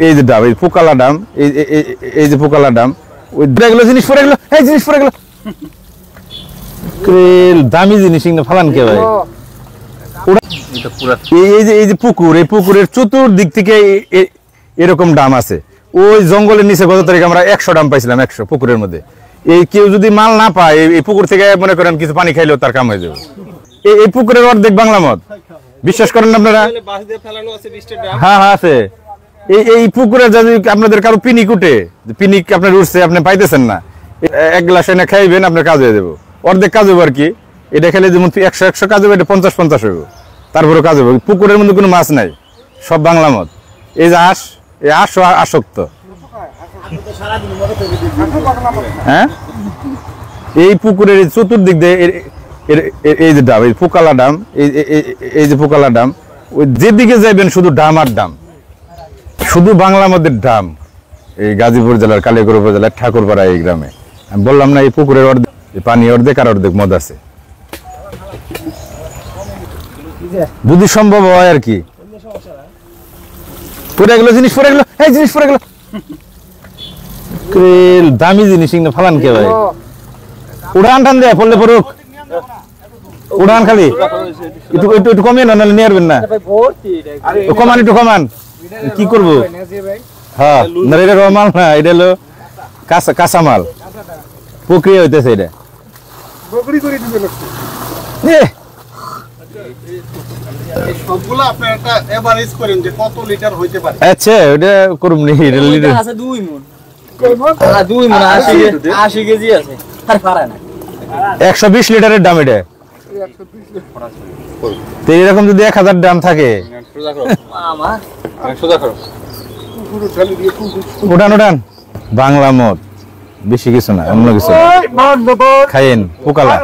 এই যে ডাব, এই পোকালা ডাম, এই যে পোকালা ডাম, ওই গেলো জিনিস পরে গেলো, এই জিনিস পরে গেলো, দামি জিনিস ফালান কে ভাই। এই যে পুকুর, এই পুকুরের চতুর্দিক থেকে এরকম ডাম আছে। ওই জঙ্গলের নিচে গত তারিখ আমরা 100 ডাম পাইছিলাম, 100 পুকুরের মধ্যে। এই কেউ যদি মাল না পায় এই পুকুর থেকে মনে করেন কিছু পানি খাইলেও তার কাম হয়ে যাবে। এই পুকুরের অর্ধেক বাংলা মদ, বিশ্বাস করেন আপনারা? হ্যাঁ হ্যাঁ আছে। এই পুকুরে যদি আপনাদের কারো পিনিক উঠে, পিনিক আপনার উঠছে আপনি পাইতেছেন না, 1 গ্লাস এনে খাইবেন আপনার কাজ হয়ে যাবো, অর্ধেক কাজ হবে আর কি। এটা খেলে যেমন 100 কাজ হবে, এটা 50 হইব, তারপরে কাজ হবে। পুকুরের মধ্যে কোনো মাছ নাই, সব বাংলা মদ। এই যে এই আসক্ত। হ্যাঁ, এই পুকুরের চতুর্দিক দিয়ে এই যে ডাব, এই পোকালা ডাম, এই যে পোকালা ডাম, ওই যেদিকে যাইবেন শুধু ডাম আর ডাম, শুধু বাংলা মদের ডাম। এই গাজীপুর জেলার কালিয়াকৈর উপজেলার ঠাকুরপাড়া এই গ্রামে। আমি বললাম না এই পুকুরের অর্ধেক পানি, অর্ধেক আর অর্ধেক মদ আছে, যদি সম্ভব হয় আর কি। পড়ে গেল জিনিস, পড়ে গেল, এই জিনিস পড়ে গেল, দামি জিনিস ফালান কে ভাই। উড়ান টান দেয়, পড়লে পড়ুক, উড়ান খালি একটু কমিয়ে না, নাহলে নিয়ে আসবেন না। কমান, একটু কমান, কি করবো? হ্যাঁ, এটা রমাল না, এটা হলো কাঁচা মাল, প্রক্রিয়া হইতেছে এটা। আচ্ছা, ওটা করুন নি, 120 লিটারের দাম এটা। এরকম যদি 1000 দাম থাকে, উঠান উঠান, বাংলা মদ, বেশি কিছু না, অন্য কিছু খাইয়েন। পোকালা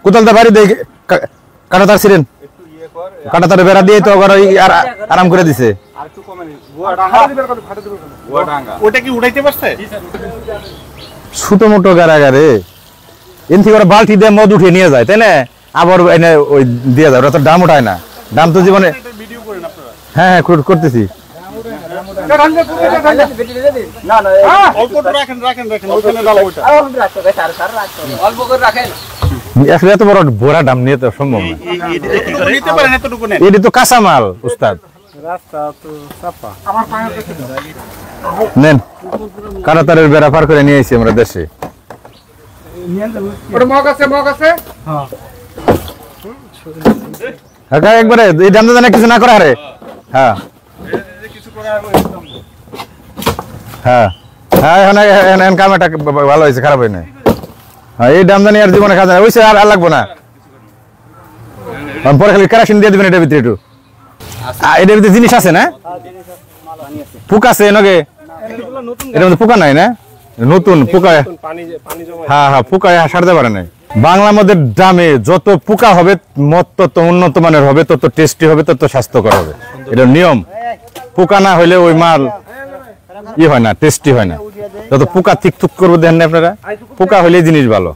কোদাল বাড়ি দিয়ে কাটা তার ছিলেন, কাটা তার বেড়া দিয়ে তো আরাম করে দিছে। ছোট মোটো গাড়াগাড়ে এন থেকে বালতি দিয়ে মদ উঠিয়ে নিয়ে যায়, তাই না? আবার এনে ওই দিয়ে যায়, ওরা তো দাম উঠায় না, দাম তো জীবনে। হ্যাঁ হ্যাঁ করতেছি। আসলে এত বড় ভরা দাম নিয়ে তো সম্ভব না, এটা তো কাঁচা মাল উস্তাদ। নেন, কাঁটাতারের বেড়া পার করে নিয়ে এসেছি আমরা দেশে। একবারে এই দাম জানা কিছু না করা রে। হ্যাঁ হ্যাঁ হ্যাঁ, এখন কামাটা ভালো হয়েছে, খারাপ হয় না। হ্যাঁ, এই দাম জানি আর জীবনে খাওয়া যায়, ওইসে আর লাগবো না। পরে খালি কেরাসিন দিয়ে দিবেন এটার ভিতরে একটু। এটার ভিতরে জিনিস আছে না, পোকা আছে নগে, এটার মধ্যে পোকা নাই না, নতুন পোকা। হ্যাঁ হ্যাঁ, পোকা সারতে পারে নাই। বাংলা মদের দামে যত পোকা হবে মদ তত উন্নত মানের হবে, তত টেস্টি হবে, তত স্বাস্থ্যকর হবে, এটা নিয়ম। পোকা না হইলে ওই মাল হয় না, টেস্টি হয় না। যত পোকা থিক থুক করবো দেখেন না আপনারা, পোকা হইলে জিনিস ভালো।